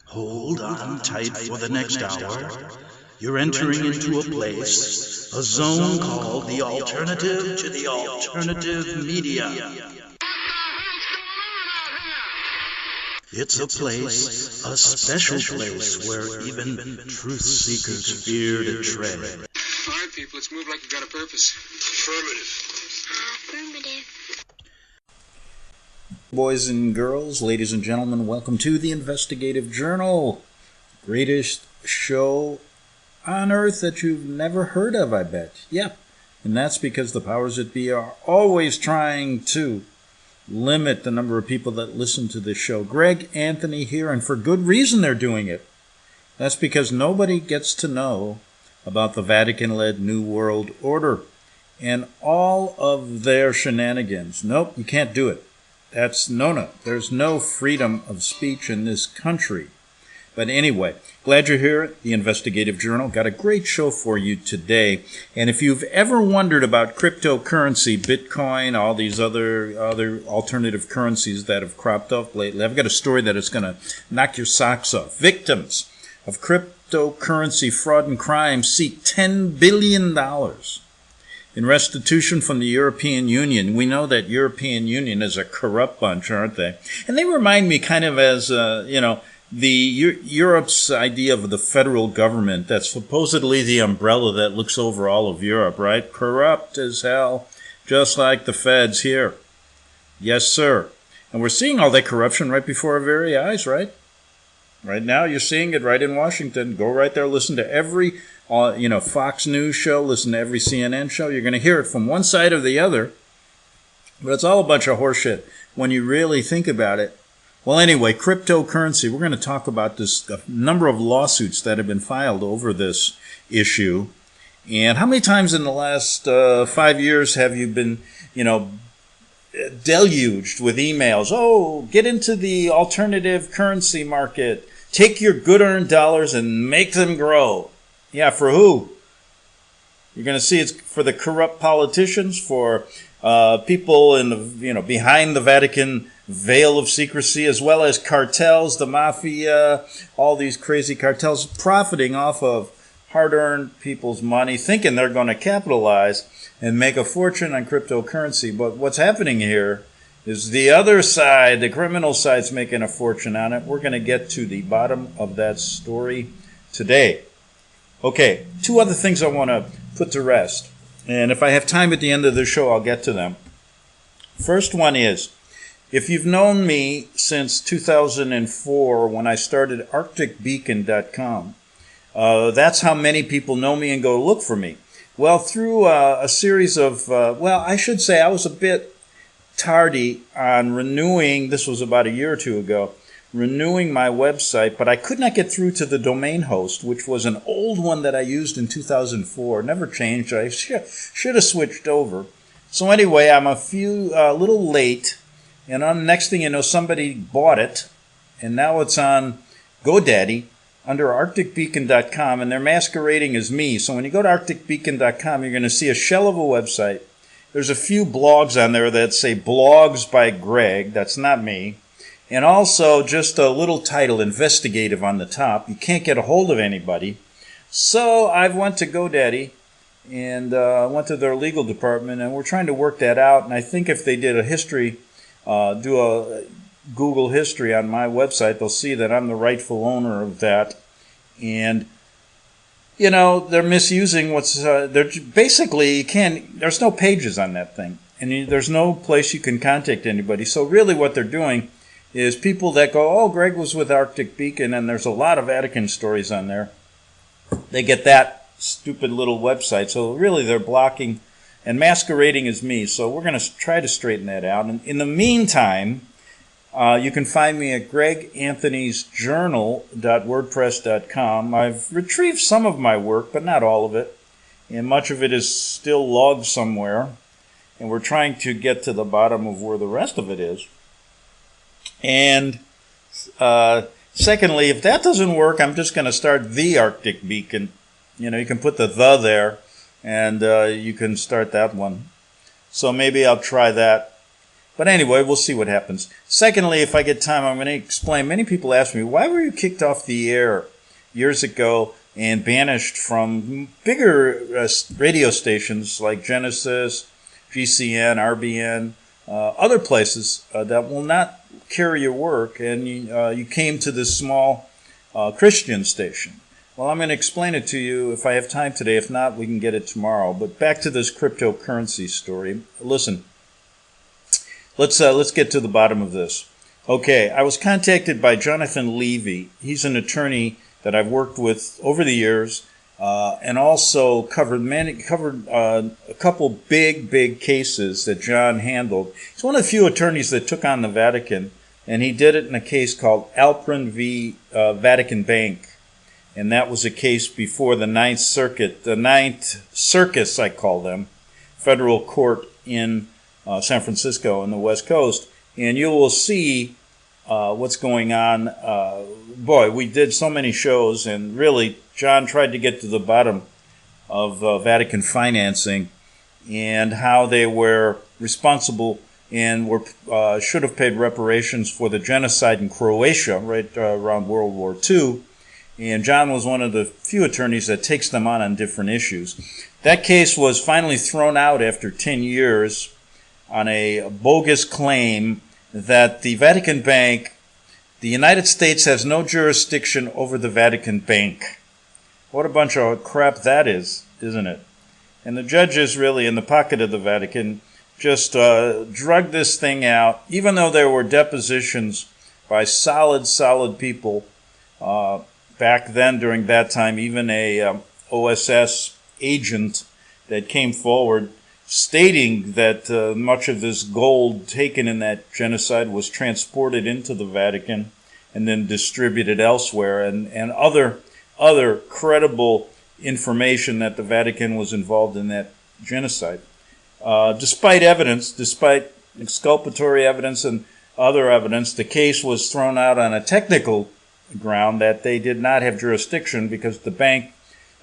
Hold on tight for the next hour. You're entering into a place, a zone called the alternative to the alternative media. It's a place, a special place where even truth seekers fear to tread. All right, people, let's move like we've got a purpose. Affirmative. Boys and girls, ladies and gentlemen, welcome to the Investigative Journal. Greatest show on earth that you've never heard of, I bet. Yep. And that's because the powers that be are always trying to limit the number of people that listen to this show. Greg Anthony here, and for good reason they're doing it. That's because nobody gets to know about the Vatican-led New World Order and all of their shenanigans. Nope, you can't do it. That's no. There's no freedom of speech in this country. But anyway, glad you're here at the Investigative Journal. Got a great show for you today. And if you've ever wondered about cryptocurrency, Bitcoin, all these other alternative currencies that have cropped up lately, I've got a story that is going to knock your socks off. Victims of cryptocurrency fraud and crime seek $10 billion in restitution from the European Union. We know that European Union is a corrupt bunch, aren't they? And they remind me kind of as, Europe's idea of the federal government that's supposedly the umbrella that looks over all of Europe, right? Corrupt as hell, just like the feds here. Yes, sir. And we're seeing all that corruption right before our very eyes, right? Right now, you're seeing it right in Washington. Go right there, listen to every Fox News show, listen to every CNN show. You're going to hear it from one side or the other. But it's all a bunch of horseshit when you really think about it. Well, anyway, cryptocurrency. We're going to talk about this number of lawsuits that have been filed over this issue. And how many times in the last 5 years have you been, deluged with emails? Oh, get into the alternative currency market. Take your good-earned dollars and make them grow. Yeah, for who? You're going to see it's for the corrupt politicians, for people in the behind the Vatican veil of secrecy, as well as cartels, the mafia, all these crazy cartels profiting off of hard-earned people's money, thinking they're going to capitalize and make a fortune on cryptocurrency. But what's happening here is the other side, the criminal side's making a fortune on it. We're going to get to the bottom of that story today. Okay, two other things I want to put to rest. And if I have time at the end of the show, I'll get to them. First one is, if you've known me since 2004 when I started ArcticBeacon.com, that's how many people know me and go look for me. Well, through a series of, I should say I was a bit tardy on renewing, this was about a year or two ago, renewing my website, but I could not get through to the domain host, which was an old one that I used in 2004, never changed. I should have switched over. So anyway, I'm a little late, and on the next thing you know, somebody bought it, and now it's on GoDaddy under ArcticBeacon.com, and they're masquerading as me. So when you go to ArcticBeacon.com, you're going to see a shell of a website. There's a few blogs on there that say Blogs by Greg. That's not me. And also just a little title, Investigative, on the top. You can't get a hold of anybody. So I went to GoDaddy and went to their legal department, and we're trying to work that out. And I think if they did a history, do a Google history on my website, they'll see that I'm the rightful owner of that. And, they're misusing they're basically, there's no pages on that thing. And there's no place you can contact anybody. So really what they're doing is people that go, oh, Greg was with Arctic Beacon, and there's a lot of Vatican stories on there. They get that stupid little website. So really they're blocking and masquerading as me. So we're going to try to straighten that out. And in the meantime, you can find me at greganthonysjournal.wordpress.com. I've retrieved some of my work, but not all of it. And much of it is still logged somewhere. And we're trying to get to the bottom of where the rest of it is. And secondly, if that doesn't work, I'm just going to start the Arctic Beacon. You can put the there, and you can start that one. So maybe I'll try that. But anyway, we'll see what happens. Secondly, if I get time, I'm going to explain. Many people ask me, why were you kicked off the air years ago and banished from bigger radio stations like Genesis, GCN, RBN, other places that will not carry your work, and you came to this small Christian station? Well, I'm going to explain it to you if I have time today. If not, we can get it tomorrow. But back to this cryptocurrency story. Listen, let's get to the bottom of this. Okay, I was contacted by Jonathan Levy. He's an attorney that I've worked with over the years, and also covered a couple big cases that John handled. He's one of the few attorneys that took on the Vatican, and he did it in a case called Alprin v. Vatican Bank. And that was a case before the Ninth Circuit, the Ninth Circus, I call them, federal court in San Francisco on the West Coast. And you will see what's going on. Boy, we did so many shows, and really, John tried to get to the bottom of Vatican financing and how they were responsible and should have paid reparations for the genocide in Croatia right around World War II. And John was one of the few attorneys that takes them on different issues. That case was finally thrown out after 10 years on a bogus claim that the Vatican Bank, the United States has no jurisdiction over the Vatican Bank. What a bunch of crap that is, isn't it? And the judges really in the pocket of the Vatican just drug this thing out, even though there were depositions by solid people back then during that time, even a OSS agent that came forward stating that much of this gold taken in that genocide was transported into the Vatican and then distributed elsewhere, and other credible information that the Vatican was involved in that genocide. Despite exculpatory evidence and other evidence, the case was thrown out on a technical ground that they did not have jurisdiction because the bank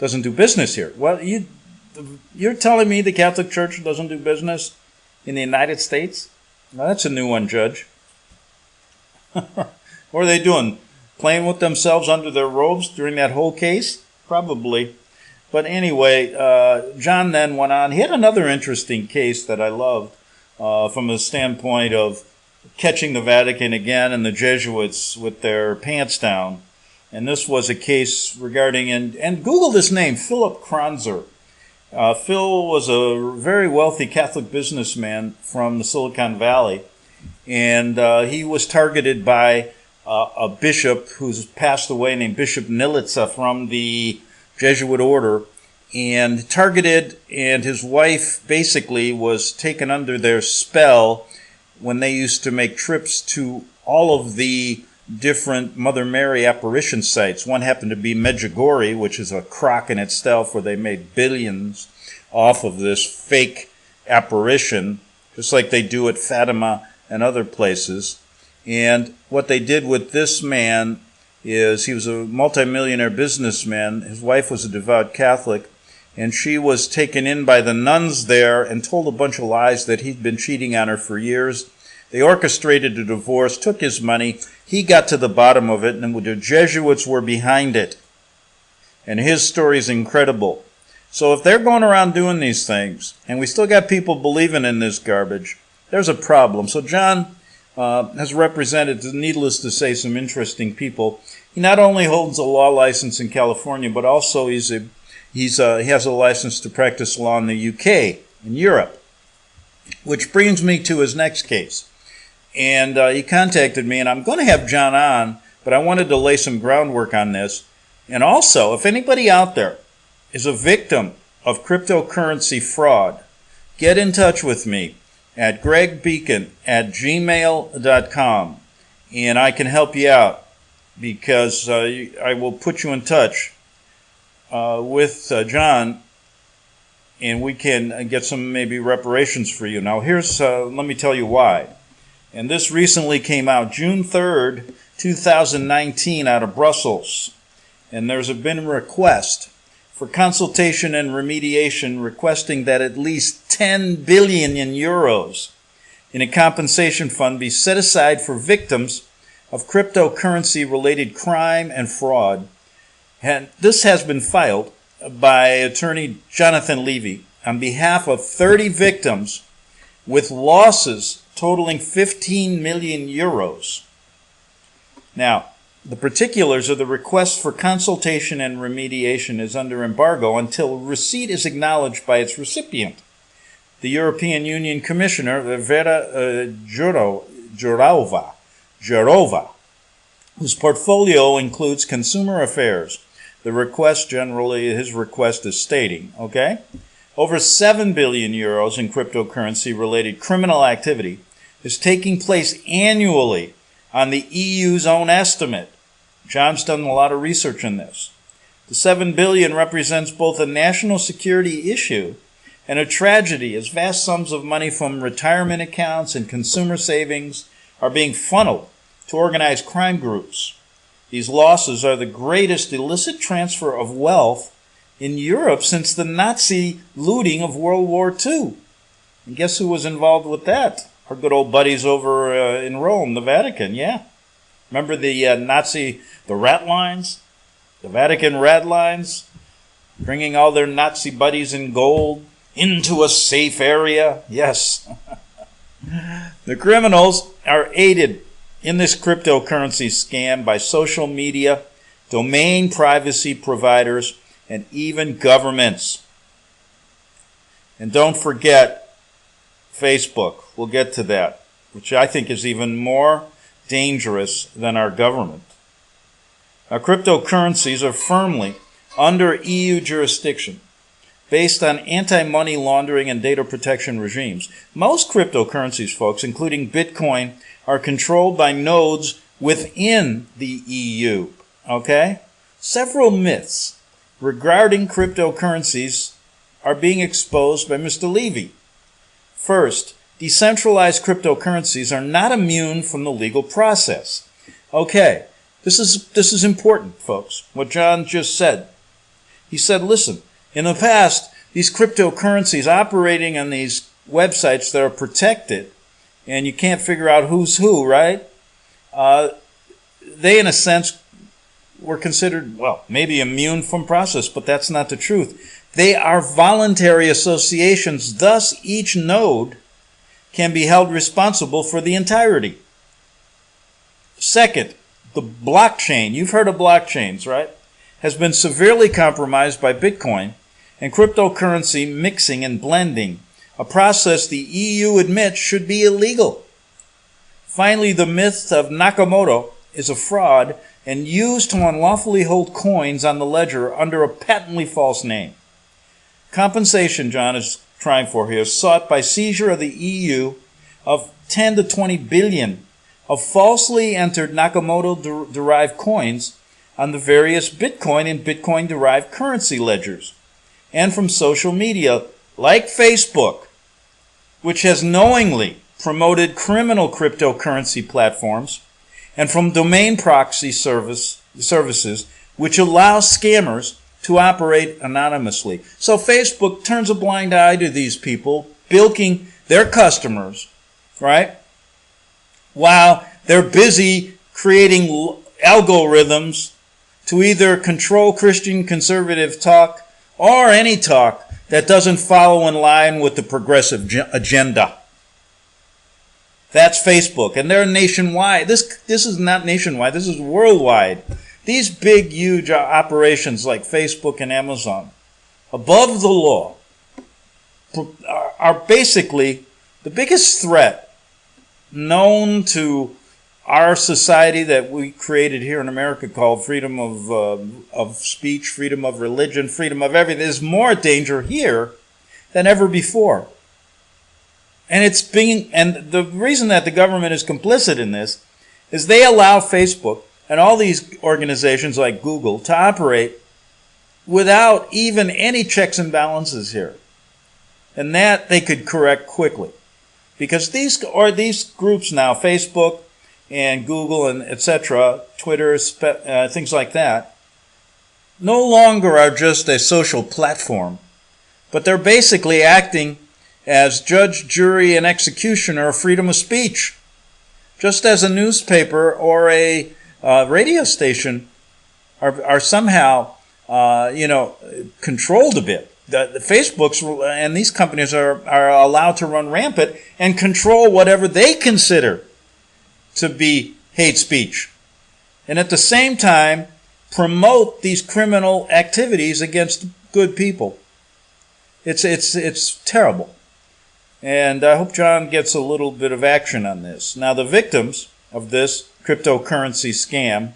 doesn't do business here. Well, you're telling me the Catholic Church doesn't do business in the United States? Well, that's a new one, Judge. What are they doing? Playing with themselves under their robes during that whole case? Probably. But anyway, John then went on. He had another interesting case that I loved from the standpoint of catching the Vatican again and the Jesuits with their pants down. And this was a case regarding, and Google this name, Philip Kronzer. Phil was a very wealthy Catholic businessman from the Silicon Valley, and he was targeted by a bishop who's passed away named Bishop Nilitsa from the Jesuit order, and his wife basically was taken under their spell when they used to make trips to all of the different Mother Mary apparition sites. One happened to be Medjugorje, which is a crock in itself, where they made billions off of this fake apparition, just like they do at Fatima and other places. And what they did with this man is he was a multimillionaire businessman. His wife was a devout Catholic, and she was taken in by the nuns there and told a bunch of lies that he'd been cheating on her for years. They orchestrated a divorce, took his money. He got to the bottom of it, and the Jesuits were behind it. And his story is incredible. So if they're going around doing these things, and we still got people believing in this garbage, there's a problem. So John has represented, needless to say, some interesting people. He not only holds a law license in California, but also he has a license to practice law in the UK, in Europe. Which brings me to his next case. And he contacted me, and I'm going to have John on, but I wanted to lay some groundwork on this. And also, if anybody out there is a victim of cryptocurrency fraud, get in touch with me at gregbeacon@gmail.com, and I can help you out, because I will put you in touch with John, and we can get some maybe reparations for you. Now, let me tell you why. And this recently came out June 3rd, 2019, out of Brussels. And there's been a request for consultation and remediation requesting that at least 10 billion euros in a compensation fund be set aside for victims of cryptocurrency-related crime and fraud. And this has been filed by attorney Jonathan Levy on behalf of 30 victims with losses totaling 15 million euros. Now, the particulars of the request for consultation and remediation is under embargo until receipt is acknowledged by its recipient, the European Union Commissioner, Vera Jourova, whose portfolio includes consumer affairs. The request generally, his request is stating, okay? Over 7 billion euros in cryptocurrency-related criminal activity is taking place annually on the EU's own estimate. John's done a lot of research on this. The 7 billion represents both a national security issue and a tragedy, as vast sums of money from retirement accounts and consumer savings are being funneled to organized crime groups. These losses are the greatest illicit transfer of wealth in Europe since the Nazi looting of World War II. And guess who was involved with that? Our good old buddies over in Rome, the Vatican, yeah. Remember the the rat lines? The Vatican rat lines? Bringing all their Nazi buddies in gold into a safe area? Yes. The criminals are aided in this cryptocurrency scam by social media, domain privacy providers, and even governments. And don't forget Facebook. We'll get to that, which I think is even more dangerous than our government. Now, cryptocurrencies are firmly under EU jurisdiction based on anti-money laundering and data protection regimes. Most cryptocurrencies, folks, including Bitcoin, are controlled by nodes within the EU. Okay? Several myths regarding cryptocurrencies are being exposed by Mr. Levy. First, decentralized cryptocurrencies are not immune from the legal process. Okay, this is important, folks, what John just said. He said, listen, in the past, these cryptocurrencies operating on these websites that are protected, and you can't figure out who's who, right? They, in a sense, were considered, well, maybe immune from process, but that's not the truth. They are voluntary associations, thus each node can be held responsible for the entirety. Second, the blockchain, you've heard of blockchains, right? Has been severely compromised by Bitcoin and cryptocurrency mixing and blending, a process the EU admits should be illegal. Finally, the myth of Nakamoto is a fraud and used to unlawfully hold coins on the ledger under a patently false name. Compensation, John is trying for here, sought by seizure of the EU of 10 to 20 billion of falsely entered Nakamoto-derived coins on the various Bitcoin and Bitcoin-derived currency ledgers, and from social media like Facebook, which has knowingly promoted criminal cryptocurrency platforms, and from domain proxy services, which allow scammers to operate anonymously. So Facebook turns a blind eye to these people, bilking their customers, right? While they're busy creating algorithms to either control Christian conservative talk or any talk that doesn't follow in line with the progressive agenda. That's Facebook, and they're nationwide. This is not nationwide, this is worldwide. These big, huge operations like Facebook and Amazon, above the law, are basically the biggest threat known to our society that we created here in America called freedom of speech, freedom of religion, freedom of everything. There's more danger here than ever before. And the reason that the government is complicit in this is they allow Facebook and all these organizations like Google to operate without even any checks and balances here. And that they could correct quickly. Because these groups now, Facebook and Google and etc., Twitter, things like that, no longer are just a social platform, but they're basically acting as judge, jury, and executioner of freedom of speech, just as a newspaper or a radio station are somehow, controlled a bit. The Facebooks and these companies are allowed to run rampant and control whatever they consider to be hate speech, and at the same time promote these criminal activities against good people. It's terrible. And I hope John gets a little bit of action on this. Now, the victims of this cryptocurrency scam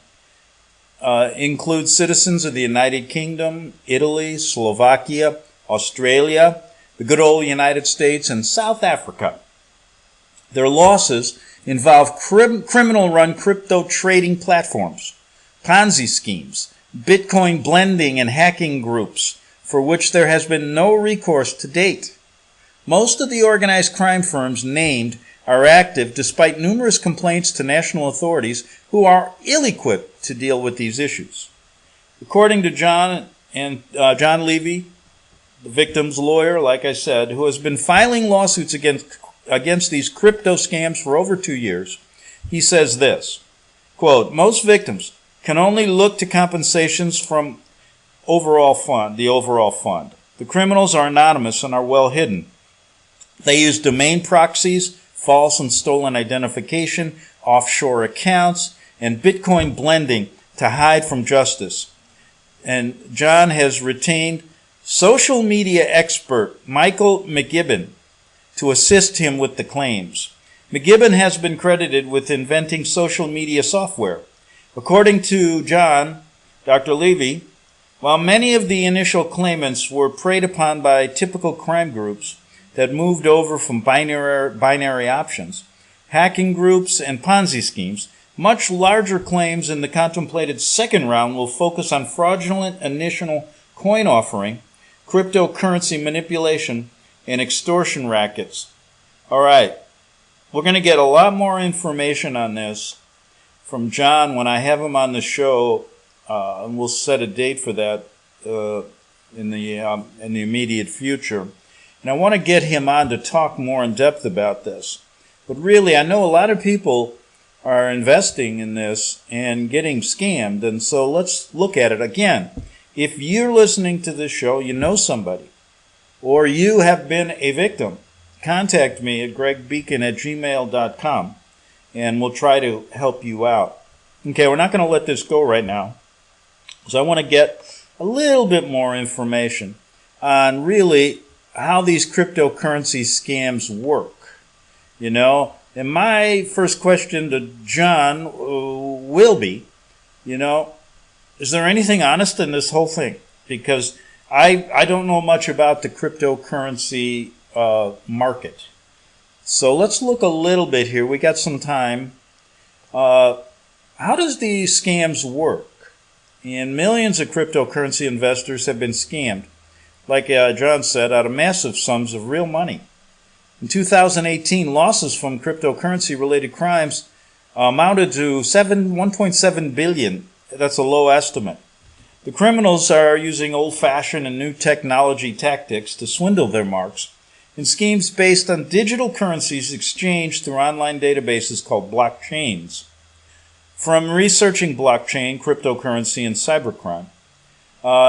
include citizens of the United Kingdom, Italy, Slovakia, Australia, the good old United States, and South Africa. Their losses involve criminal-run crypto trading platforms, Ponzi schemes, Bitcoin blending and hacking groups, for which there has been no recourse to date. Most of the organized crime firms named are active despite numerous complaints to national authorities who are ill-equipped to deal with these issues. According to John Levy, the victim's lawyer, like I said, who has been filing lawsuits against these crypto scams for over 2 years, he says this, quote, most victims can only look to compensations from the overall fund. The criminals are anonymous and are well hidden. They use domain proxies, false and stolen identification, offshore accounts, and Bitcoin blending to hide from justice. And John has retained social media expert Michael McGibbon to assist him with the claims. McGibbon has been credited with inventing social media software. According to John, Dr. Levy, while many of the initial claimants were preyed upon by typical crime groups that moved over from binary options, hacking groups, and Ponzi schemes, much larger claims in the contemplated second round will focus on fraudulent initial coin offering, cryptocurrency manipulation, and extortion rackets. All right, we're going to get a lot more information on this from John when I have him on the show, and we'll set a date for that in the immediate future. And I want to get him on to talk more in depth about this. But really, I know a lot of people are investing in this and getting scammed, and so let's look at it again. If you're listening to this show, you know somebody, or you have been a victim, contact me at gregbeacon@gmail.com, and we'll try to help you out. Okay, we're not going to let this go right now, because I want to get a little bit more information on really how these cryptocurrency scams work. You know, and my first question to John will be, is there anything honest in this whole thing? Because I don't know much about the cryptocurrency market. So let's look a little bit here. We got some time. How does these scams work? And millions of cryptocurrency investors have been scammed, like John said, out of massive sums of real money. In 2018, losses from cryptocurrency-related crimes amounted to $1.7 billion. That's a low estimate. The criminals are using old-fashioned and new technology tactics to swindle their marks in schemes based on digital currencies exchanged through online databases called blockchains. From researching blockchain, cryptocurrency, and cybercrime,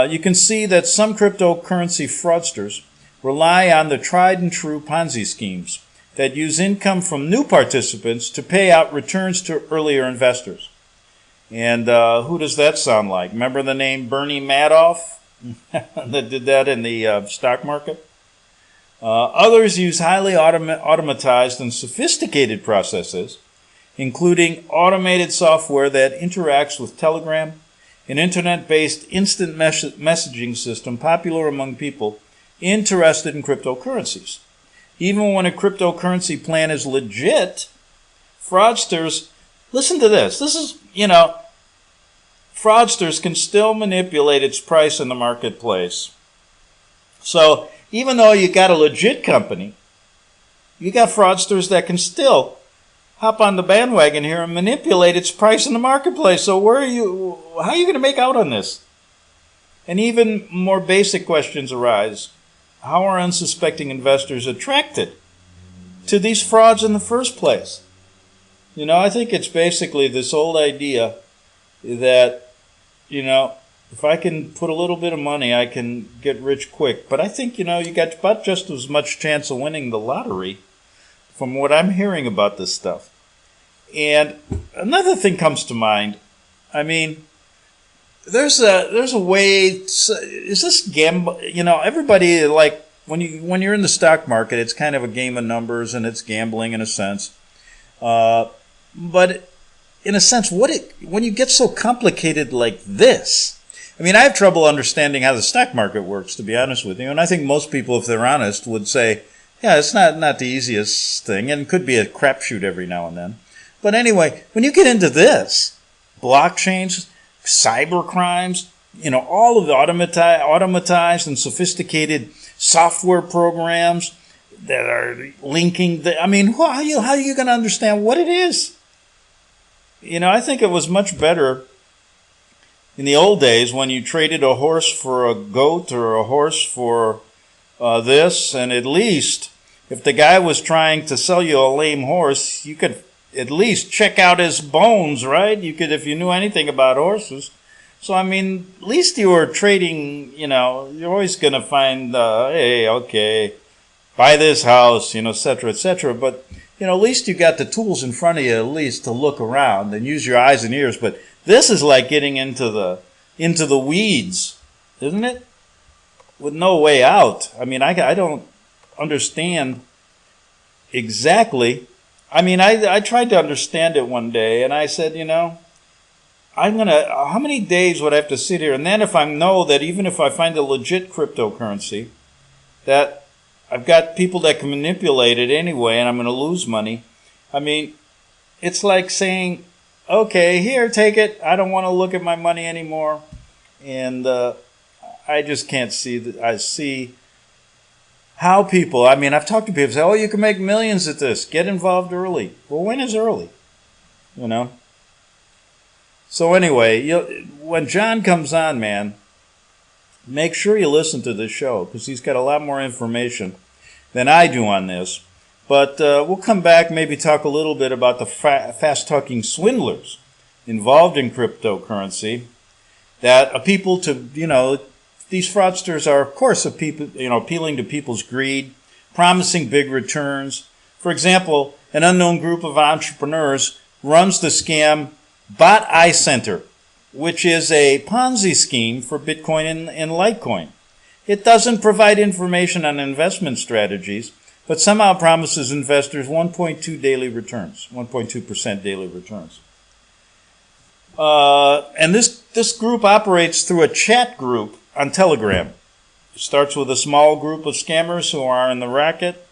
you can see that some cryptocurrency fraudsters rely on the tried-and-true Ponzi schemes that use income from new participants to pay out returns to earlier investors. And who does that sound like? Remember the name Bernie Madoff that did that in the stock market? Others use highly automatized and sophisticated processes, including automated software that interacts with Telegram, an internet-based instant messaging system popular among people interested in cryptocurrencies. Even when a cryptocurrency plan is legit, fraudsters, listen to this. This is, fraudsters can still manipulate its price in the marketplace. So even though you got a legit company, you got fraudsters that can still hop on the bandwagon here and manipulate its price in the marketplace. So how are you going to make out on this? And even more basic questions arise. how are unsuspecting investors attracted to these frauds in the first place? I think it's basically this old idea that, if I can put a little bit of money, I can get rich quick. But I think, you got about just as much chance of winning the lottery from what I'm hearing about this stuff. And another thing comes to mind. I mean, there's a way. Is this gamble? Everybody, like when you're in the stock market, it's kind of a game of numbers and it's gambling in a sense. But in a sense, when you get so complicated like this, I mean, I have trouble understanding how the stock market works, to be honest with you. And I think most people, if they're honest, would say, yeah, it's not the easiest thing, and it could be a crapshoot every now and then. But anyway, when you get into this, blockchains, cyber crimes, all of the automatized and sophisticated software programs that are linking how are you going to understand what it is? I think it was much better in the old days when you traded a horse for a goat or a horse for this, and at least if the guy was trying to sell you a lame horse, you could at least check out his bones, right? You could, if you knew anything about horses. So, I mean, at least you were trading, you're always going to find, hey, okay, buy this house, et cetera, et cetera. But, at least you got the tools in front of you, at least to look around and use your eyes and ears. But this is like getting into the weeds, isn't it? With no way out. I mean, I don't understand exactly. I mean, I tried to understand it one day, and I said, how many days would I have to sit here? And then if I know that even if I find a legit cryptocurrency, that I've got people that can manipulate it anyway, and I'm going to lose money. I mean, it's like saying, okay, here, take it. I don't want to look at my money anymore. And I just can't see that. I see how people, I've talked to people who say, oh, you can make millions at this. Get involved early. Well, when is early? So anyway, when John comes on, man, make sure you listen to this show because he's got a lot more information than I do on this. But we'll come back, maybe talk a little bit about the fast-talking swindlers involved in cryptocurrency that appeal to, these fraudsters are, of course, appealing to people's greed, promising big returns. For example, an unknown group of entrepreneurs runs the scam WWII Center, which is a Ponzi scheme for Bitcoin and Litecoin. It doesn't provide information on investment strategies, but somehow promises investors 1.2% daily returns. And this group operates through a chat group on Telegram. It starts with a small group of scammers who are in the racket.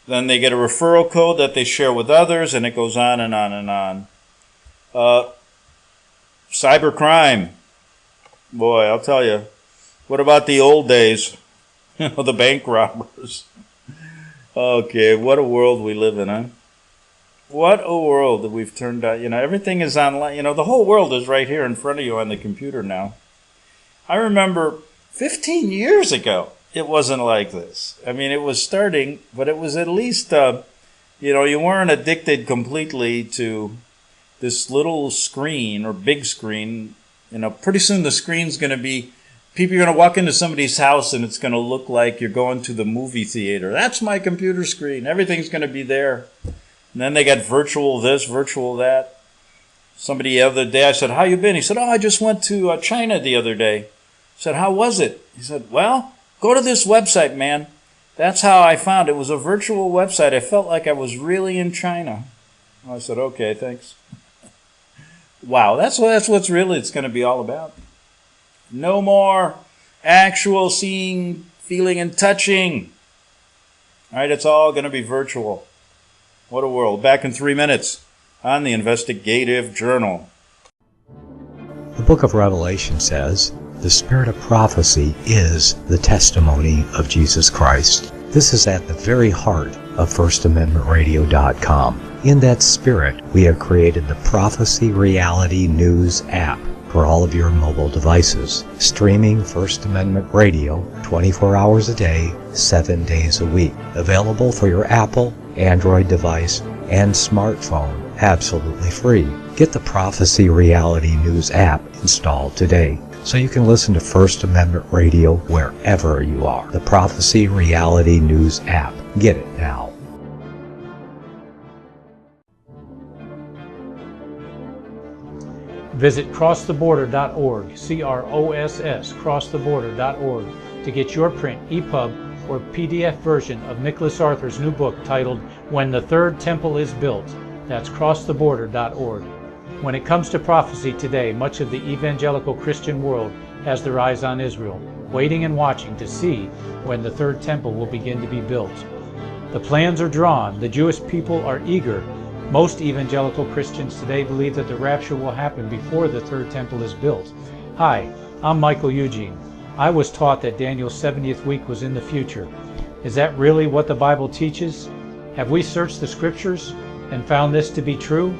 Then they get a referral code that they share with others, and it goes on and on and on. Cybercrime. Boy, I'll tell you. What about the old days? The bank robbers. Okay, what a world we live in, huh? What a world that we've turned out. Everything is online. The whole world is right here in front of you on the computer now. I remember 15 years ago, it wasn't like this. It was starting, but it was at least, you weren't addicted completely to this little screen or big screen. Pretty soon the screen's going to be, people are going to walk into somebody's house and it's going to look like you're going to the movie theater. That's my computer screen. Everything's going to be there. And then they got virtual this, virtual that. Somebody the other day, I said, how you been? He said, I just went to China the other day. I said, how was it? He said, well, go to this website, man. That's how I found it. It was a virtual website. I felt like I was really in China. I said, okay, thanks. Wow, that's what's really it's going to be all about. No more actual seeing, feeling, and touching. All right, it's all going to be virtual. What a world. Back in 3 minutes on the Investigative Journal. The book of Revelation says, the spirit of prophecy is the testimony of Jesus Christ. This is at the very heart of FirstAmendmentRadio.com. In that spirit, we have created the Prophecy Reality News app, for all of your mobile devices, streaming First Amendment Radio 24 hours a day, 7 days a week. Available for your Apple, Android device, and smartphone, absolutely free. Get the Prophecy Reality News app installed today so you can listen to First Amendment Radio wherever you are. The Prophecy Reality News app. Get it now. Visit crosstheborder.org, CROSS, crosstheborder.org, to get your print, EPUB, or PDF version of Nicholas Arthur's new book titled When the Third Temple is Built. That's crosstheborder.org. When it comes to prophecy today, much of the evangelical Christian world has their eyes on Israel, waiting and watching to see when the third temple will begin to be built. The plans are drawn. The Jewish people are eager. Most evangelical Christians today believe that the rapture will happen before the third temple is built. Hi, I'm Michael Eugene. I was taught that Daniel's 70th week was in the future. Is that really what the Bible teaches? Have we searched the scriptures and found this to be true?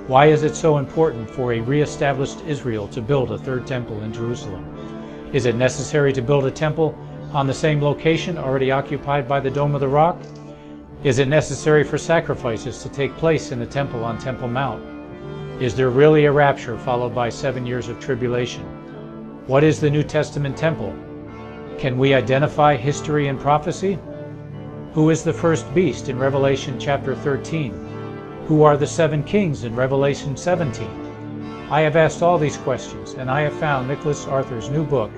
Why is it so important for a re-established Israel to build a third temple in Jerusalem? Is it necessary to build a temple on the same location already occupied by the Dome of the Rock? Is it necessary for sacrifices to take place in the temple on Temple Mount? Is there really a rapture followed by 7 years of tribulation? What is the New Testament temple? Can we identify history and prophecy? Who is the first beast in Revelation chapter 13? Who are the 7 kings in Revelation 17? I have asked all these questions, and I have found Nicholas Arthur's new book,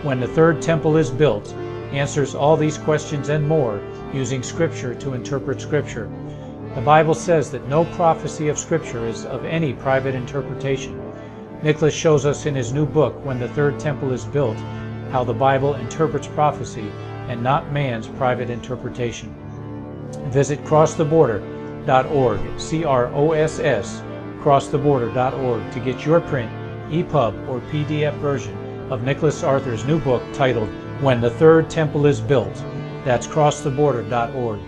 When the Third Temple is Built, answers all these questions and more using Scripture to interpret Scripture. The Bible says that no prophecy of Scripture is of any private interpretation. Nicholas shows us in his new book, When the Third Temple is Built, how the Bible interprets prophecy and not man's private interpretation. Visit crosstheborder.org, CROSS, crosstheborder.org, to get your print, EPUB, or PDF version of Nicholas Arthur's new book titled When the Third Temple is Built. That's crosstheborder.org.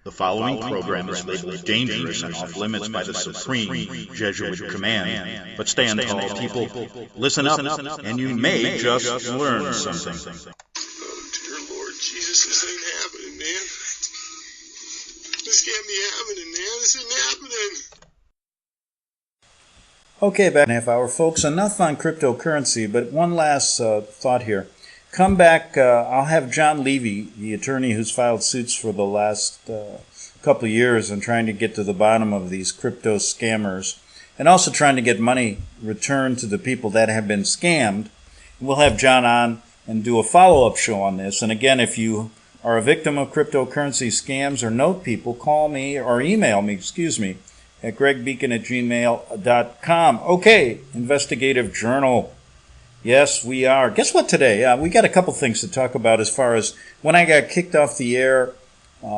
The following program is labeled dangerous and off limits by the supreme Jesuit command. But stand tall, people. Listen up, and you may just learn something. Oh, dear Lord Jesus, this ain't happening, man. This can't be happening, man. This isn't happening. Okay, back in a half hour, folks. Enough on cryptocurrency, but one last thought here. Come back, I'll have John Levy, the attorney who's filed suits for the last couple of years and trying to get to the bottom of these crypto scammers and also trying to get money returned to the people that have been scammed. We'll have John on and do a follow-up show on this. And again, if you are a victim of cryptocurrency scams or know people, call me or email me, at gregbeacon@gmail.com. Okay, Investigative Journal. Yes, we are. Guess what today? We got a couple things to talk about as far as when I got kicked off the air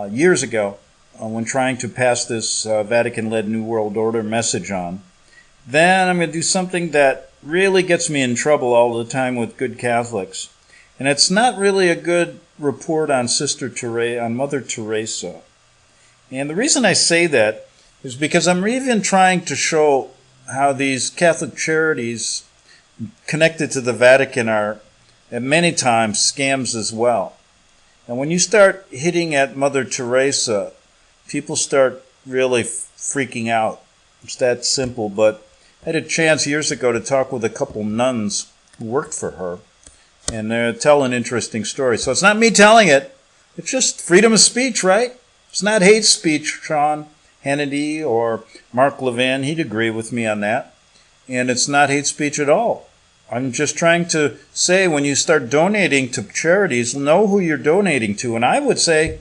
years ago when trying to pass this Vatican-led New World Order message on. Then I'm going to do something that really gets me in trouble all the time with good Catholics. And it's not really a good report on on Mother Teresa. And the reason I say that is because I'm even trying to show how these Catholic charities connected to the Vatican are at many times scams as well. And when you start hitting at Mother Teresa, people start really freaking out. It's that simple. But I had a chance years ago to talk with a couple nuns who worked for her, and they tell an interesting story. So it's not me telling it. It's just freedom of speech, right? It's not hate speech, Sean Hannity or Mark Levin. He'd agree with me on that. And it's not hate speech at all. I'm just trying to say when you start donating to charities, know who you're donating to. And I would say,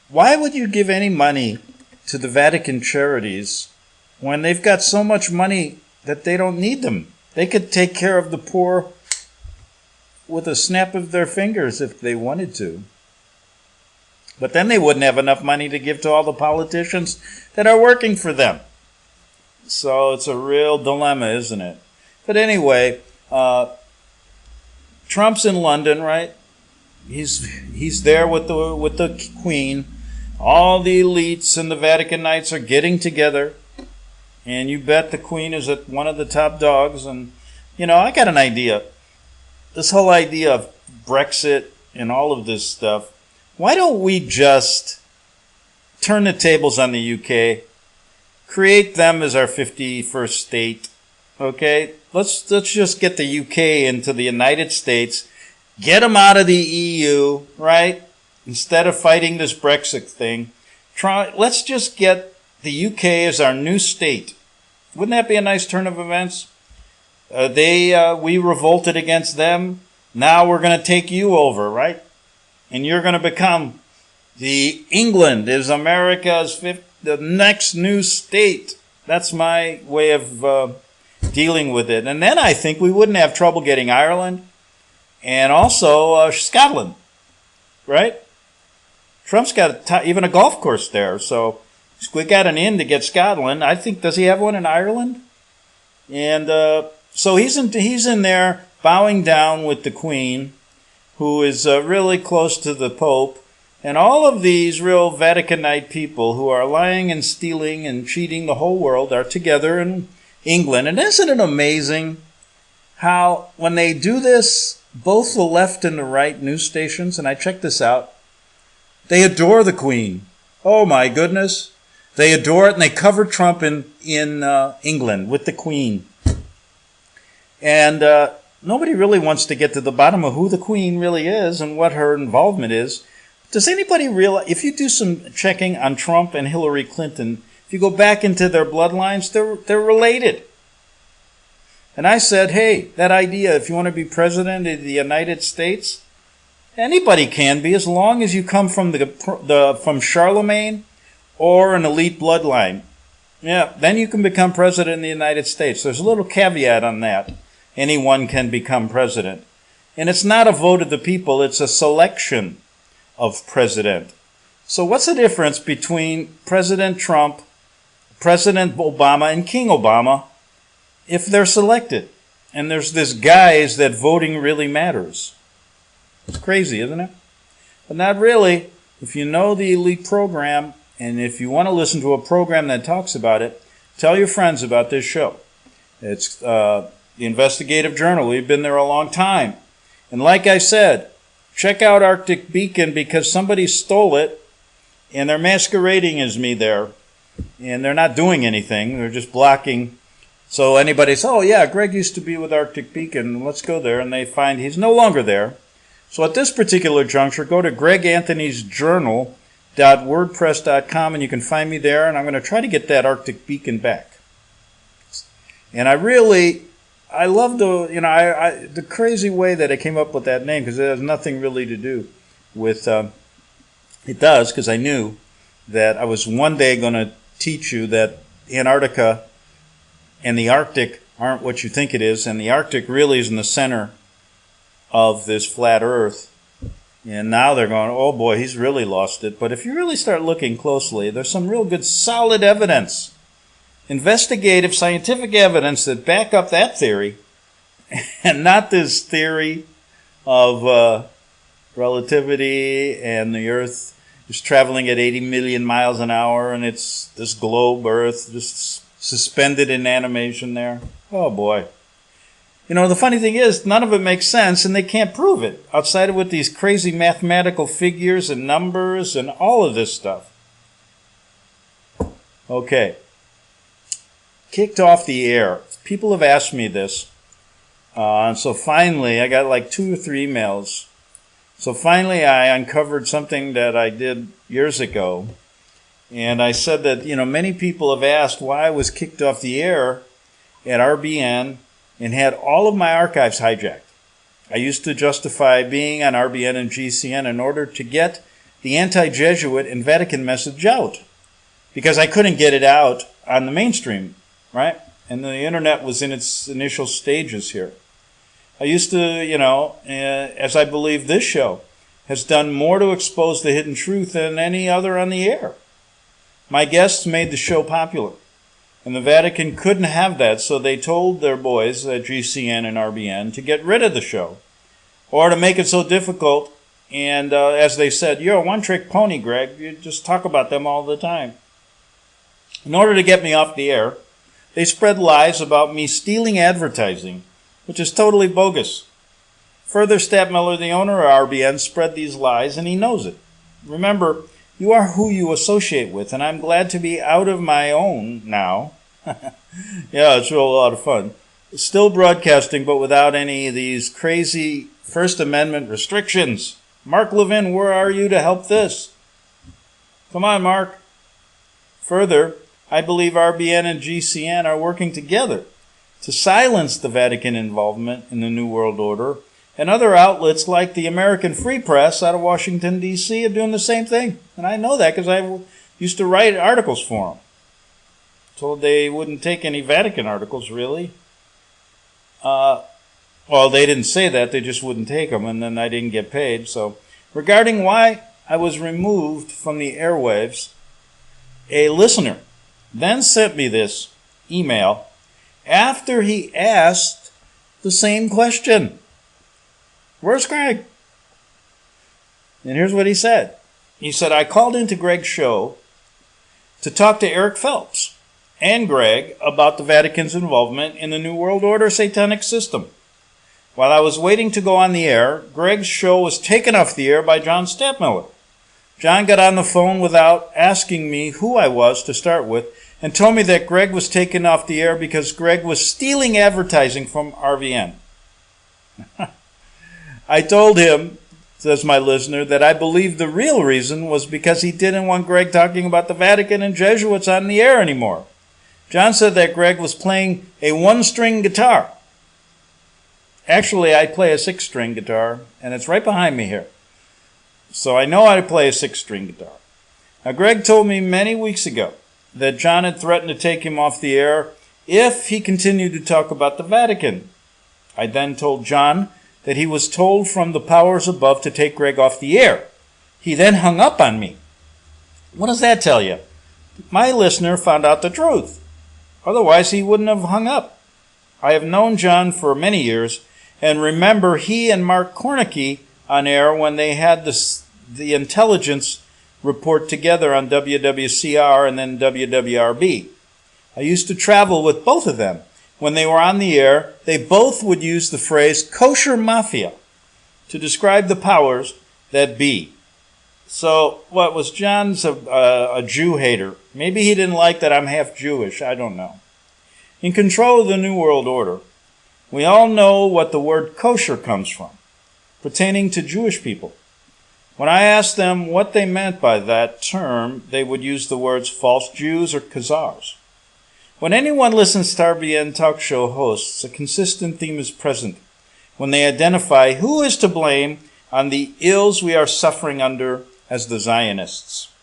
why would you give any money to the Vatican charities when they've got so much money that they don't need them? They could take care of the poor with a snap of their fingers if they wanted to. But then they wouldn't have enough money to give to all the politicians that are working for them. So it's a real dilemma, isn't it? But anyway, Trump's in London, right? He's there with the Queen. All the elites and the Vatican Knights are getting together And you bet the Queen is at one of the top dogs. And, I got an idea. This whole idea of Brexit and all of this stuff, why don't we just turn the tables on the UK, create them as our 51st state, okay? Let's just get the UK into the United States, get them out of the EU, right? Instead of fighting this Brexit thing, let's just get the UK as our new state. Wouldn't that be a nice turn of events? We revolted against them. Now we're going to take you over, right? And you're going to become England is America's the next new state. That's my way of dealing with it. And then I think we wouldn't have trouble getting Ireland and also Scotland, right? Trump's got even a golf course there, so we got an in to get Scotland. I think, does he have one in Ireland? And so he's in there bowing down with the Queen, who is really close to the Pope, and all of these real Vaticanite people who are lying and stealing and cheating the whole world are together in England. And isn't it amazing how when they do this, both the left and the right news stations, and I checked this out, they adore the Queen. Oh my goodness. They adore it, and they cover Trump in England with the Queen. And nobody really wants to get to the bottom of who the Queen really is and what her involvement is. Does anybody realize, if you do some checking on Trump and Hillary Clinton, if you go back into their bloodlines, they're related. And I said, hey, that idea, if you want to be president of the United States, anybody can be, as long as you come from from Charlemagne or an elite bloodline. Yeah, then you can become president of the United States. There's a little caveat on that. Anyone can become president. And it's not a vote of the people, it's a selection of president. So what's the difference between President Trump, President Obama, and King Obama if they're selected? And there's this guise that voting really matters. It's crazy, isn't it? But not really. If you know the elite program, and if you want to listen to a program that talks about it, tell your friends about this show. It's the Investigative Journal. We've been there a long time. And like I said, check out Arctic Beacon because somebody stole it, and they're masquerading as me there. And they're not doing anything. They're just blocking. So anybody says, oh yeah, Greg used to be with Arctic Beacon. Let's go there. And they find he's no longer there. So at this particular juncture, go to greganthonysjournal.wordpress.com, and you can find me there, and I'm going to try to get that Arctic Beacon back. And I love the crazy way that I came up with that name, because it has nothing really to do with, it does, because I knew that I was one day going to teach you that Antarctica and the Arctic aren't what you think it is, and the Arctic really is in the center of this flat earth. And now they're going, oh boy, he's really lost it. But if you really start looking closely, there's some real good solid evidence, investigative scientific evidence that back up that theory, and not this theory of relativity and the earth is traveling at 80 million miles an hour and it's this globe earth just suspended in animation there. Oh boy. The funny thing is, none of it makes sense, and they can't prove it, outside of with these crazy mathematical figures and numbers and all of this stuff. Okay. Kicked off the air. People have asked me this, and so finally, I got like 2 or 3 emails. So finally, I uncovered something that I did years ago, and I said that, many people have asked why I was kicked off the air at RBN and had all of my archives hijacked. I used to justify being on RBN and GCN in order to get the anti-Jesuit and Vatican message out, because I couldn't get it out on the mainstream, right? And the internet was in its initial stages here. I used to, as I believe this show has done more to expose the hidden truth than any other on the air. My guests made the show popular. And the Vatican couldn't have that, so they told their boys at GCN and RBN to get rid of the show, or to make it so difficult. And as they said, you're a one-trick pony, Greg. You just talk about them all the time. In order to get me off the air, They spread lies about me stealing advertising, which is totally bogus. Further, Stadtmiller, the owner of RBN, spread these lies, and he knows it. Remember, you are who you associate with, and I'm glad to be out of my own now. Yeah, it's really a lot of fun. Still broadcasting, but without any of these crazy First Amendment restrictions. Mark Levin, where are you to help this? Come on, Mark. Further, I believe RBN and GCN are working together to silence the Vatican involvement in the New World Order, and other outlets like the American Free Press out of Washington, D.C. are doing the same thing. And I know that because I used to write articles for them. Told they wouldn't take any Vatican articles, really. Well, they didn't say that. They just wouldn't take them, and then I didn't get paid. So, regarding why I was removed from the airwaves, a listener then sent me this email after he asked the same question. Where's Greg? And here's what he said. He said, I called into Greg's show to talk to Eric Phelps and Greg about the Vatican's involvement in the New World Order satanic system. While I was waiting to go on the air, Greg's show was taken off the air by John Stadtmiller. John got on the phone without asking me who I was to start with and told me that Greg was taken off the air because Greg was stealing advertising from RVN. I told him, says my listener, that I believe the real reason was because he didn't want Greg talking about the Vatican and Jesuits on the air anymore. John said that Greg was playing a one-string guitar. Actually, I play a six-string guitar, and it's right behind me here. So I know how to play a six-string guitar. Now, Greg told me many weeks ago that John had threatened to take him off the air if he continued to talk about the Vatican. I then told John that he was told from the powers above to take Greg off the air. He then hung up on me. What does that tell you? My listener found out the truth. Otherwise, he wouldn't have hung up. I have known John for many years and remember he and Mark Kornicki on air when they had the intelligence report together on WWCR and then WWRB. I used to travel with both of them. When they were on the air, they both would use the phrase kosher mafia to describe the powers that be. So, what was John's a Jew hater? Maybe he didn't like that I'm half Jewish. I don't know. In control of the New World Order, we all know what the word kosher comes from, pertaining to Jewish people. When I asked them what they meant by that term, they would use the words false Jews or Khazars. When anyone listens to RBN talk show hosts, a consistent theme is present when they identify who is to blame on the ills we are suffering under as the Zionists.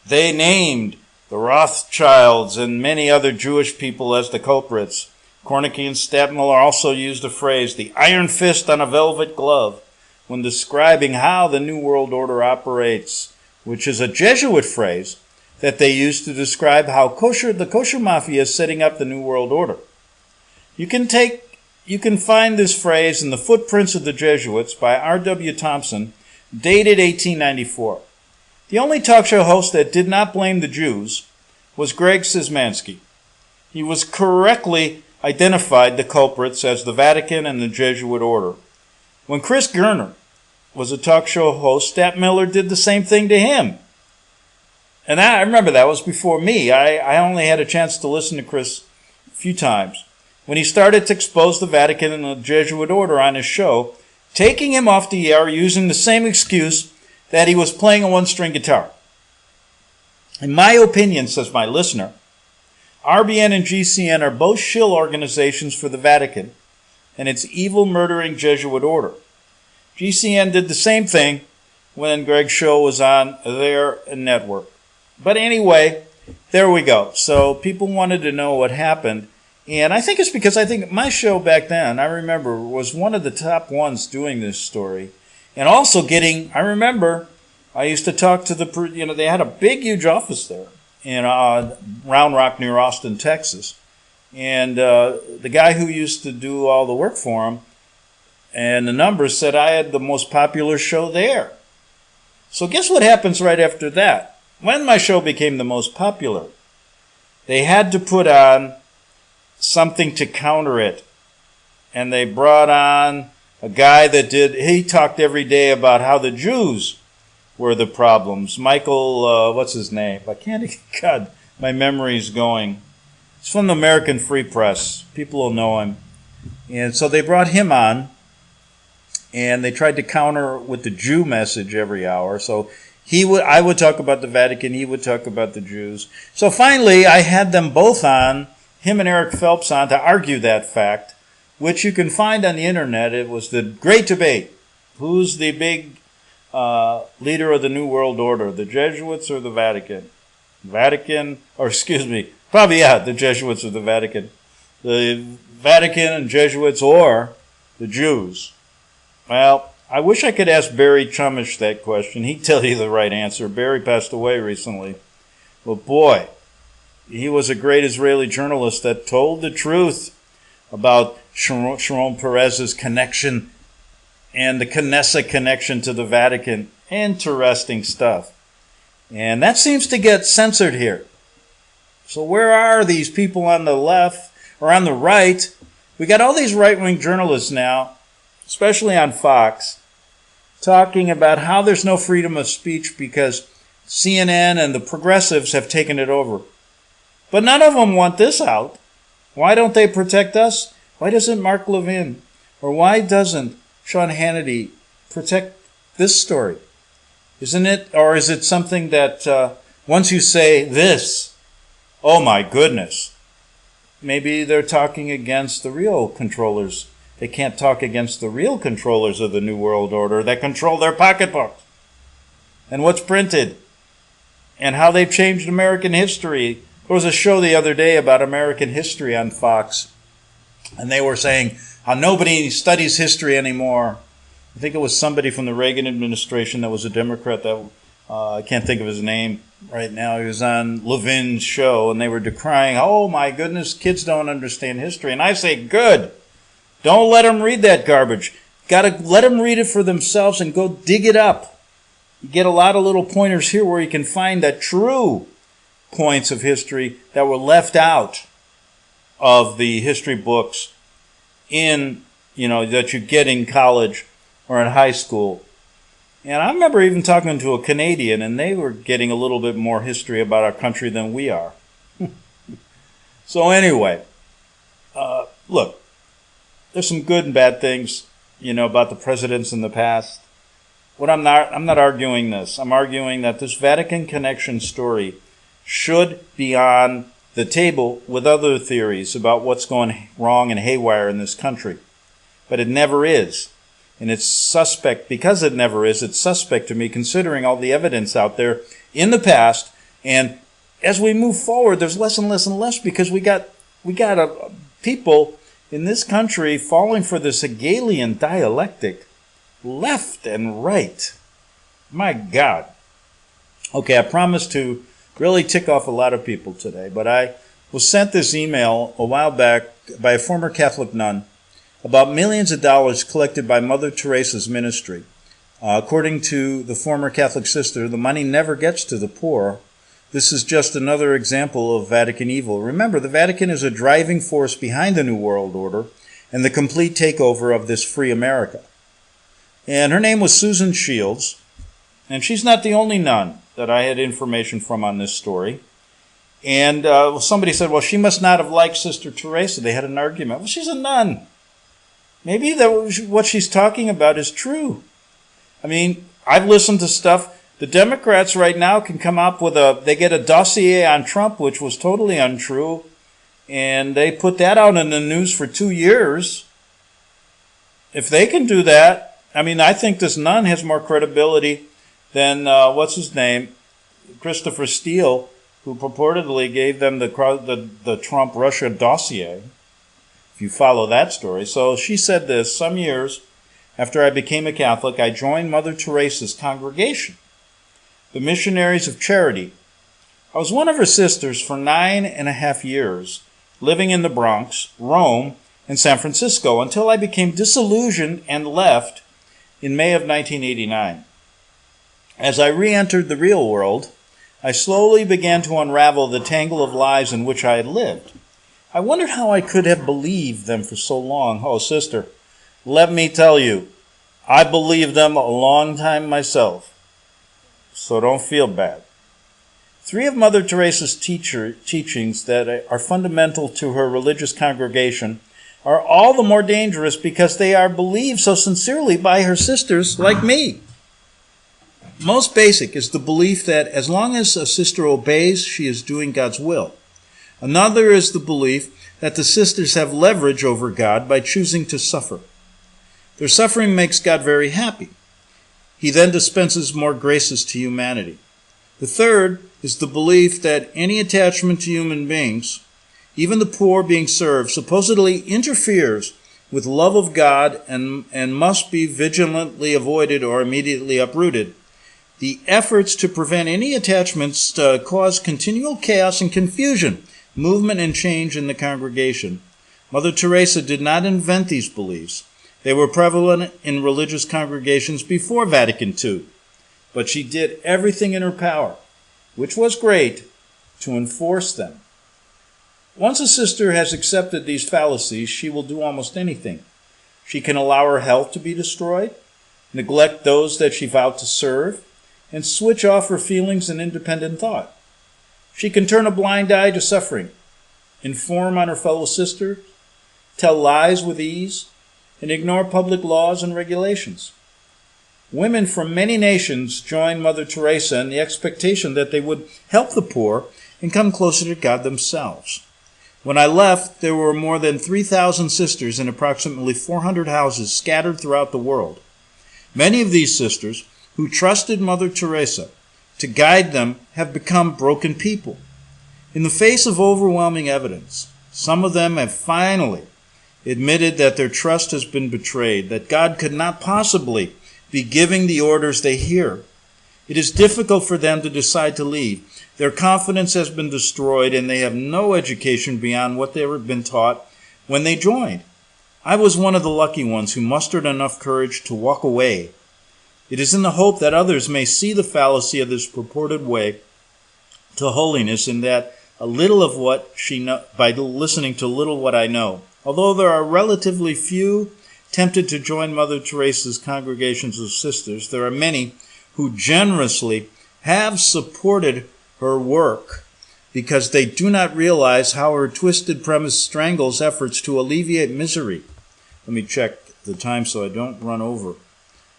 They named the Rothschilds and many other Jewish people as the culprits. Kornicki and Stadtmiller also used the phrase, the iron fist on a velvet glove, when describing how the New World Order operates, which is a Jesuit phrase that they use to describe how the kosher mafia is setting up the New World Order. You can find this phrase in the Footprints of the Jesuits by R.W. Thompson, dated 1894. The only talk show host that did not blame the Jews was Greg Szymanski. He was correctly identified the culprits as the Vatican and the Jesuit Order. When Chris Gerner was a talk show host, Stadtmiller did the same thing to him. And I remember that was before me. I only had a chance to listen to Chris a few times. When he started to expose the Vatican and the Jesuit Order on his show, taking him off the air using the same excuse that he was playing a one-string guitar. In my opinion, says my listener, RBN and GCN are both shill organizations for the Vatican and its evil, murdering Jesuit order. GCN did the same thing when Greg's show was on their network. But anyway, there we go. So people wanted to know what happened. And I think it's because my show back then, I remember, was one of the top ones doing this story. And also I remember I used to talk to they had a big, huge office there in Round Rock near Austin, Texas. And the guy who used to do all the work for him and the numbers said I had the most popular show there. So guess what happens right after that? When my show became the most popular, they had to put on something to counter it. And they brought on a guy he talked every day about how the Jews were the problems. Michael, what's his name? God, my memory's going. He's from the American Free Press. People will know him. And so they brought him on, and they tried to counter with the Jew message every hour. So I would talk about the Vatican, he would talk about the Jews. So finally, I had them both on, him and Eric Phelps on, to argue that fact, which you can find on the internet. It was the great debate. Who's the big leader of the New World Order, the Jesuits or the Vatican? The Jesuits or the Vatican. The Vatican and Jesuits or the Jews. Well, I wish I could ask Barry Chumish that question. He'd tell you the right answer. Barry passed away recently. But boy, he was a great Israeli journalist that told the truth about Shimon Peres's connection and the Knesset connection to the Vatican. Interesting stuff. And that seems to get censored here. So where are these people on the left or on the right? We got all these right-wing journalists now, especially on Fox, talking about how there's no freedom of speech because CNN and the progressives have taken it over. But none of them want this out. Why don't they protect us? Why doesn't Mark Levin or why doesn't Sean Hannity protect this story? Isn't it, or is it something that once you say this, oh my goodness, maybe they're talking against the real controllers. They can't talk against the real controllers of the New World Order that control their pocketbooks and what's printed and how they've changed American history. There was a show the other day about American history on Fox, and they were saying how nobody studies history anymore. I think it was somebody from the Reagan administration that was a Democrat that I can't think of his name right now. He was on Levin's show, and they were decrying, oh my goodness, kids don't understand history. And I say, good. Don't let them read that garbage. Got to let them read it for themselves and go dig it up. You get a lot of little pointers here where you can find the true points of history that were left out of the history books that you get in college or in high school. And I remember even talking to a Canadian, and they were getting a little bit more history about our country than we are. So anyway, look, there's some good and bad things, about the presidents in the past. I'm not arguing this. I'm arguing that this Vatican connection story should be on the table with other theories about what's going wrong and haywire in this country. But it never is. And it's suspect, because it never is, it's suspect to me considering all the evidence out there in the past. And as we move forward, there's less and less and less because we got people in this country falling for this Hegelian dialectic, left and right. My God. Okay, I promised to really tick off a lot of people today, but I was sent this email a while back by a former Catholic nun about millions of dollars collected by Mother Teresa's ministry. According to the former Catholic sister, the money never gets to the poor. This is just another example of Vatican evil. Remember, the Vatican is a driving force behind the New World Order and the complete takeover of this free America. And her name was Susan Shields, and she's not the only nun that I had information from on this story. And somebody said, well, she must not have liked Sister Teresa. They had an argument. Well, she's a nun. Maybe what she's talking about is true. I mean, I've listened to stuff. The Democrats right now can come up with they get a dossier on Trump, which was totally untrue, and they put that out in the news for 2 years. If they can do that, I mean, I think this nun has more credibility than, what's his name, Christopher Steele, who purportedly gave them the Trump-Russia dossier, if you follow that story. So she said this: some years after I became a Catholic, I joined Mother Teresa's congregation, the Missionaries of Charity. I was one of her sisters for 9.5 years, living in the Bronx, Rome, and San Francisco, until I became disillusioned and left in May of 1989. As I re-entered the real world, I slowly began to unravel the tangle of lies in which I had lived. I wondered how I could have believed them for so long. Oh, sister, let me tell you, I believed them a long time myself, so don't feel bad. 3 of Mother Teresa's teachings that are fundamental to her religious congregation are all the more dangerous because they are believed so sincerely by her sisters like me. Most basic is the belief that as long as a sister obeys, she is doing God's will. Another is the belief that the sisters have leverage over God by choosing to suffer. Their suffering makes God very happy. He then dispenses more graces to humanity. The third is the belief that any attachment to human beings, even the poor being served, supposedly interferes with love of God and must be vigilantly avoided or immediately uprooted. The efforts to prevent any attachments cause continual chaos and confusion, movement and change in the congregation. Mother Teresa did not invent these beliefs. They were prevalent in religious congregations before Vatican II, but she did everything in her power, which was great, to enforce them. Once a sister has accepted these fallacies, she will do almost anything. She can allow her health to be destroyed, neglect those that she vowed to serve, and switch off her feelings and independent thought. She can turn a blind eye to suffering, inform on her fellow sisters, tell lies with ease, and ignore public laws and regulations. Women from many nations joined Mother Teresa in the expectation that they would help the poor and come closer to God themselves. When I left, there were more than 3,000 sisters in approximately 400 houses scattered throughout the world. Many of these sisters, who trusted Mother Teresa to guide them, have become broken people. In the face of overwhelming evidence, some of them have finally admitted that their trust has been betrayed, that God could not possibly be giving the orders they hear. It is difficult for them to decide to leave. Their confidence has been destroyed, and they have no education beyond what they have been taught when they joined. I was one of the lucky ones who mustered enough courage to walk away. It is in the hope that others may see the fallacy of this purported way to holiness, and that a little of what she know, by listening to little what I know. Although there are relatively few tempted to join Mother Teresa's congregations of sisters, there are many who generously have supported her work because they do not realize how her twisted premise strangles efforts to alleviate misery. Let me check the time so I don't run over.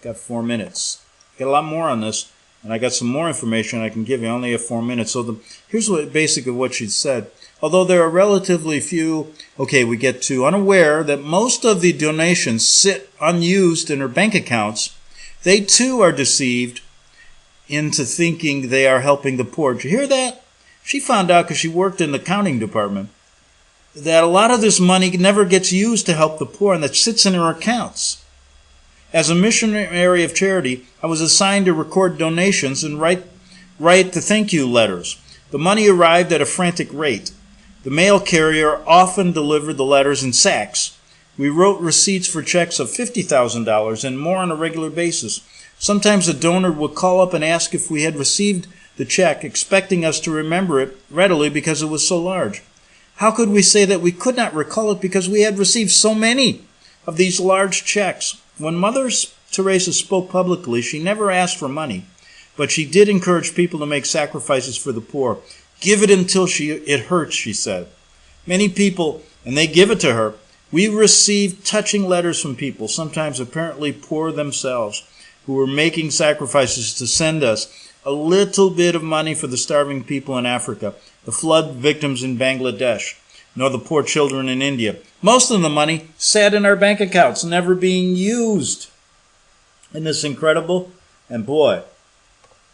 Got 4 minutes. Got a lot more on this, and I got some more information I can give you. I only have 4 minutes. So here's basically what she said. Although there are relatively few, we get to unaware that most of the donations sit unused in her bank accounts, they too are deceived into thinking they are helping the poor. Did you hear that? She found out because she worked in the accounting department that a lot of this money never gets used to help the poor and that sits in her accounts. As a missionary of charity, I was assigned to record donations and write the thank you letters. The money arrived at a frantic rate. The mail carrier often delivered the letters in sacks. We wrote receipts for checks of $50,000 and more on a regular basis. Sometimes a donor would call up and ask if we had received the check, expecting us to remember it readily because it was so large. How could we say that we could not recall it because we had received so many of these large checks? When Mother Teresa spoke publicly, she never asked for money, but she did encourage people to make sacrifices for the poor. Give it until it hurts, she said. Many people, and they give it to her. We received touching letters from people, sometimes apparently poor themselves, who were making sacrifices to send us a little bit of money for the starving people in Africa, the flood victims in Bangladesh, nor the poor children in India. Most of the money sat in our bank accounts, never being used. Isn't this incredible? And boy,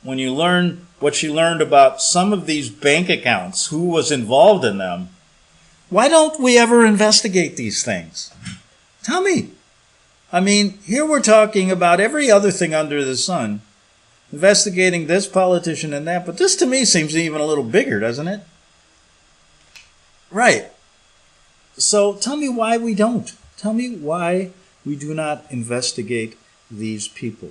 when you learn what she learned about some of these bank accounts, who was involved in them, why don't we ever investigate these things? Tell me. I mean, here we're talking about every other thing under the sun, investigating this politician and that, but this to me seems even a little bigger, doesn't it? Right. So tell me why we don't. Tell me why we do not investigate these people.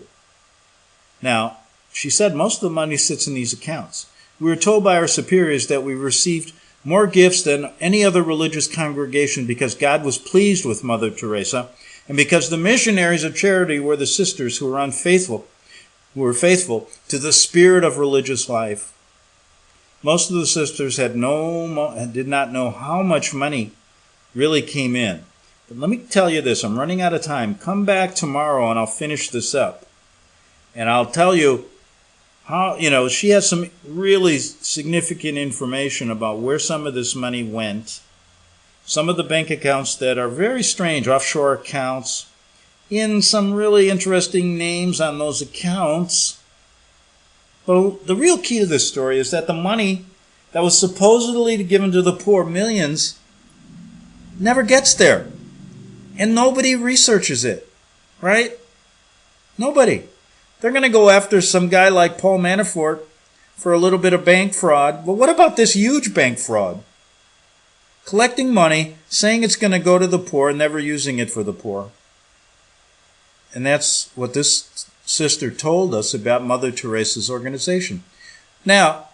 Now, she said most of the money sits in these accounts. We were told by our superiors that we received more gifts than any other religious congregation because God was pleased with Mother Teresa, and because the missionaries of charity were the sisters who were faithful to the spirit of religious life. Most of the sisters did not know how much money really came in. But let me tell you this, I'm running out of time. Come back tomorrow and I'll finish this up. And I'll tell you how, she has some really significant information about where some of this money went. Some of the bank accounts that are very strange, offshore accounts, in some really interesting names on those accounts. But the real key to this story is that the money that was supposedly given to the poor, millions, never gets there. And nobody researches it, right? Nobody. They're going to go after some guy like Paul Manafort for a little bit of bank fraud. But what about this huge bank fraud? Collecting money, saying it's going to go to the poor, and never using it for the poor. And that's what this sister told us about Mother Teresa's organization. Now,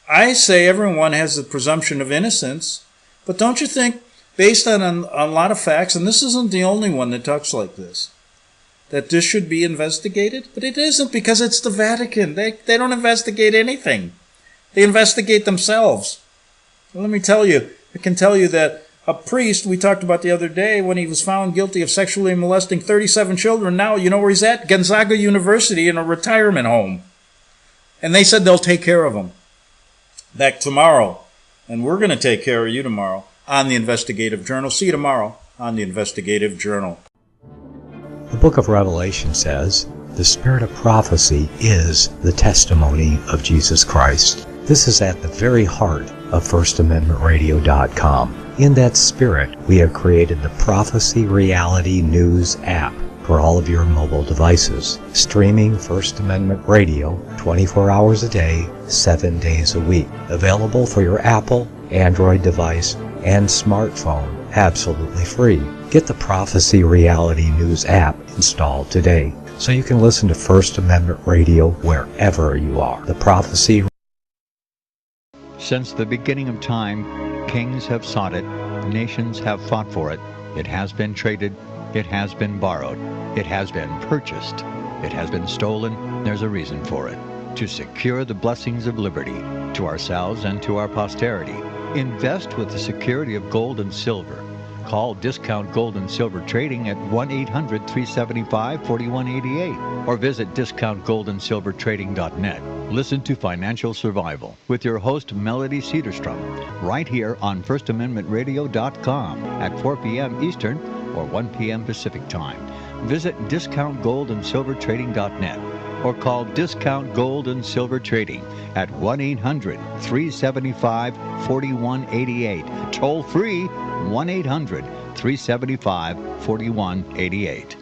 I say everyone has the presumption of innocence, but don't you think, based on a lot of facts, and this isn't the only one that talks like this, that this should be investigated? But it isn't, because it's the Vatican. They don't investigate anything. They investigate themselves. Well, let me tell you, I can tell you that a priest we talked about the other day, when he was found guilty of sexually molesting 37 children, now you know where he's at? Gonzaga University in a retirement home. And they said they'll take care of him. Back tomorrow. And we're going to take care of you tomorrow on the Investigative Journal. See you tomorrow on the Investigative Journal. The book of Revelation says, the spirit of prophecy is the testimony of Jesus Christ. This is at the very heart of FirstAmendmentRadio.com. In that spirit, we have created the Prophecy Reality News app for all of your mobile devices, streaming First Amendment Radio 24 hours a day, 7 days a week. Available for your Apple, Android device, and smartphone, absolutely free. Get the Prophecy Reality News app installed today so you can listen to First Amendment Radio wherever you are. The Prophecy. Since the beginning of time, kings have sought it, nations have fought for it. It has been traded, it has been borrowed, it has been purchased, it has been stolen. There's a reason for it. To secure the blessings of liberty to ourselves and to our posterity. Invest with the security of gold and silver. Call Discount Gold and Silver Trading at 1-800-375-4188 or visit discountgoldandsilvertrading.net. Listen to Financial Survival with your host Melody Cedarstrom right here on FirstAmendmentRadio.com at 4 p.m. Eastern or 1 p.m. Pacific Time. Visit discountgoldandsilvertrading.net or call Discount Gold and Silver Trading at 1-800-375-4188. Toll free 1-800-375-4188.